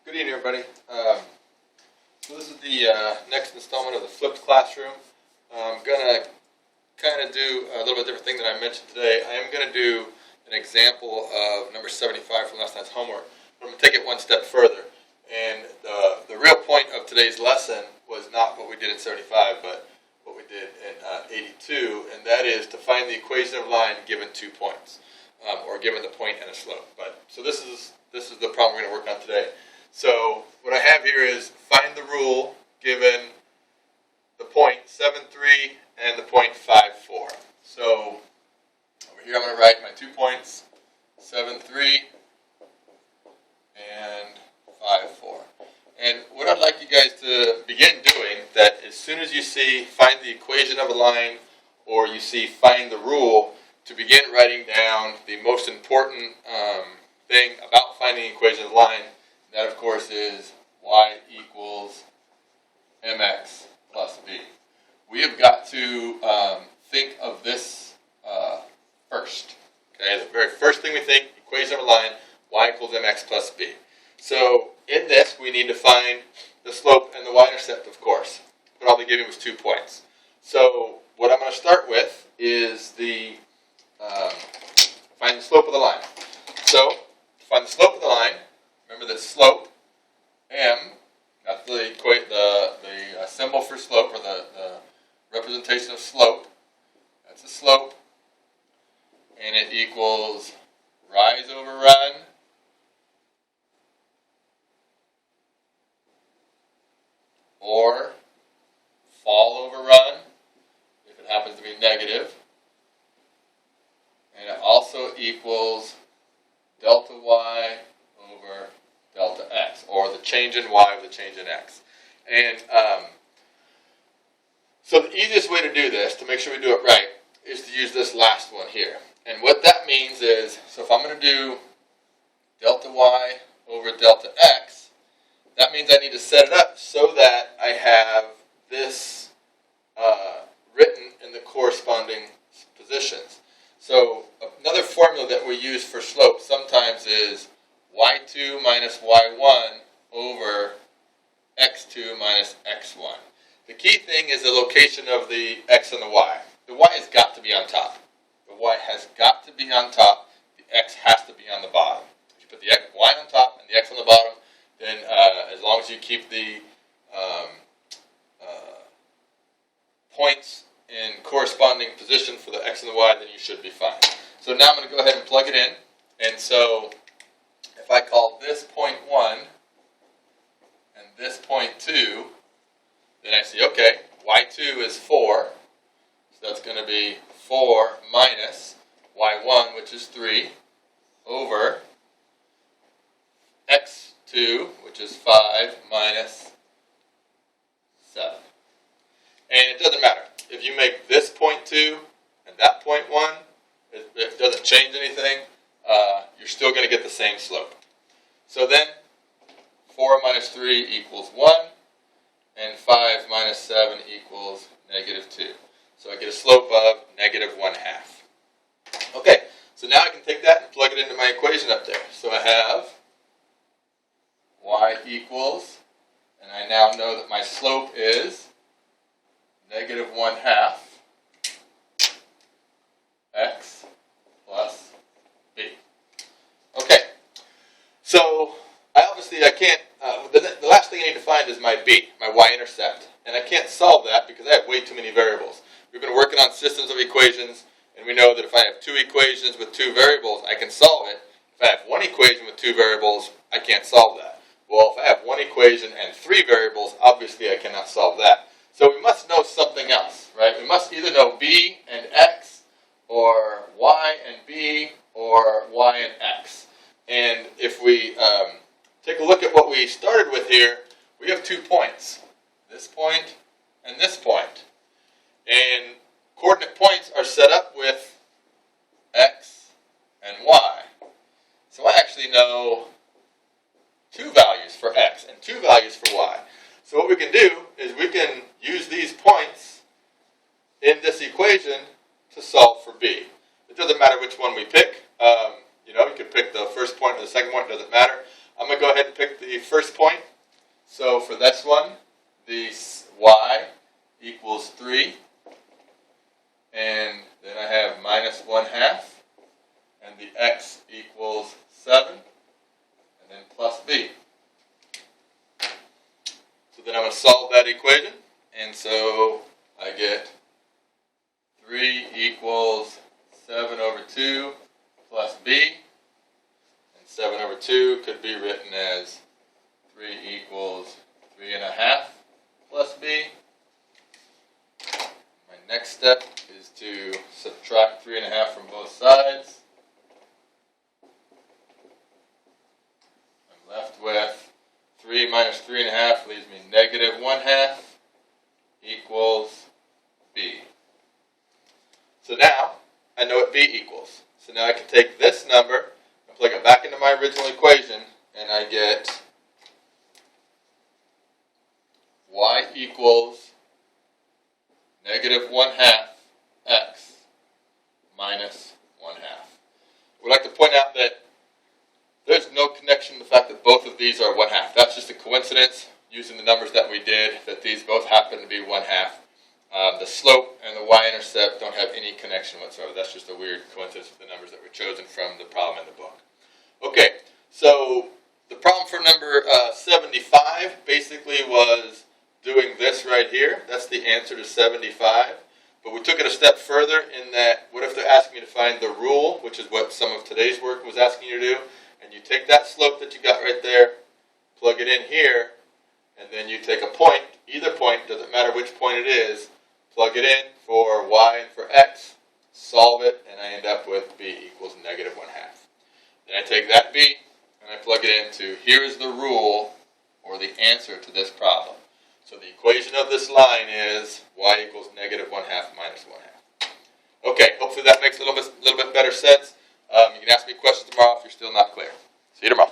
Good evening, everybody. So this is the next installment of the flipped classroom. I'm going to kind of do a little bit different thing that I mentioned today. I am going to do an example of number 75 from last night's homework. But I'm going to take it one step further. And the real point of today's lesson was not what we did in 75, but what we did in 82, and that is to find the equation of a line given 2 points, or given the point and a slope. So this is the problem we're going to work on today. So what I have here is find the rule given the point 7, 3 and the point 5, 4. So over here I'm going to write my 2 points, 7, 3 and 5, 4. And what I'd like you guys to begin doing, that as soon as you see find the equation of a line or you see find the rule, to begin writing down the most important thing about finding the equation of a line. That, of course, is y equals mx plus b. We have got to think of this first. Okay, the very first thing we think, equation of a line, y equals mx plus b. So in this, we need to find the slope and the y-intercept, of course. But all they gave me was 2 points. So what I'm going to start with is the find the slope of the line. So to find the slope of the line, remember that slope, m, that's the symbol for slope, or the representation of slope. That's the slope, and it equals rise over run or fall over run, if it happens to be negative. And it also equals delta y over delta x, or the change in y over the change in x. And so the easiest way to do this, to make sure we do it right, is to use this last one here. And what that means is, so if I'm going to do delta y over delta x, that means I need to set it up so that I have this written in the corresponding positions. So another formula that we use for slope sometimes is y2 minus y1 over x2 minus x1. The key thing is the location of the x and the y. The y has got to be on top. The y has got to be on top. The x has to be on the bottom. If you put the y on top and the x on the bottom, then as long as you keep the points in corresponding position for the x and the y, then you should be fine. So now I'm going to go ahead and plug it in. And so if I call this point 1 and this point 2, then I see, okay, y2 is 4. So that's going to be 4 minus y1, which is 3, over x2, which is 5, minus 7. And it doesn't matter. If you make this point 2 and that point 1, it doesn't change anything. You're still going to get the same slope. So then 4 minus 3 equals 1, and 5 minus 7 equals negative 2. So I get a slope of negative 1/2. Okay, so now I can take that and plug it into my equation up there. So I have y equals, and I now know that my slope is negative 1/2 x plus b. Okay, so I can't, the last thing I need to find is my b, my y-intercept. And I can't solve that because I have way too many variables. We've been working on systems of equations, and we know that if I have 2 equations with 2 variables, I can solve it. If I have 1 equation with 2 variables, I can't solve that. Well, if I have 1 equation and 3 variables, obviously I cannot solve that. So we must know something else, right? We must either know b and x, or y and b, or y and x. And if we take a look at what we started with here, we have 2 points. This point and this point. And coordinate points are set up with x and y. So I actually know 2 values for x and 2 values for y. So what we can do is we can use these points in this equation to solve for b. It doesn't matter which one we pick. You could pick the first point or the second point, it doesn't matter. I'm going to go ahead and pick the first point. So for this one, the y equals 3. And then I have minus 1/2. And the x equals 7. And then plus b. So then I'm going to solve that equation. And so I get 3 equals 7 over 2 plus b. And 7 over 2 could be written as 3 equals 3.5 plus b. My next step is to subtract 3.5 from both sides. I'm left with 3 minus 3.5 leaves me negative 1/2 equals b. So now I know what b equals. So now I can take this number and plug it back into my original equation, and I get y equals negative 1/2 x minus 1/2. I would like to point out that there's no connection to the fact that both of these are 1/2. That's just a coincidence using the numbers that we did, that these both happen to be 1/2. The slope and the y-intercept don't have any connection whatsoever. That's just a weird coincidence with the numbers that were chosen from the problem in the book. Okay, so the problem for number 75 basically was doing this right here. That's the answer to 75. But we took it a step further in that, what if they're asking me to find the rule, which is what some of today's work was asking you to do, and you take that slope that you got right there, plug it in here, and then you take a point, either point, doesn't matter which point it is, plug it in for y and for x, solve it, and I end up with b equals negative 1/2. Then I take that b, and I plug it into, here's the rule, or the answer to this problem. So the equation of this line is y equals negative 1/2 minus 1/2. Okay, hopefully that makes a little bit better sense. You can ask me questions tomorrow if you're still not clear. See you tomorrow.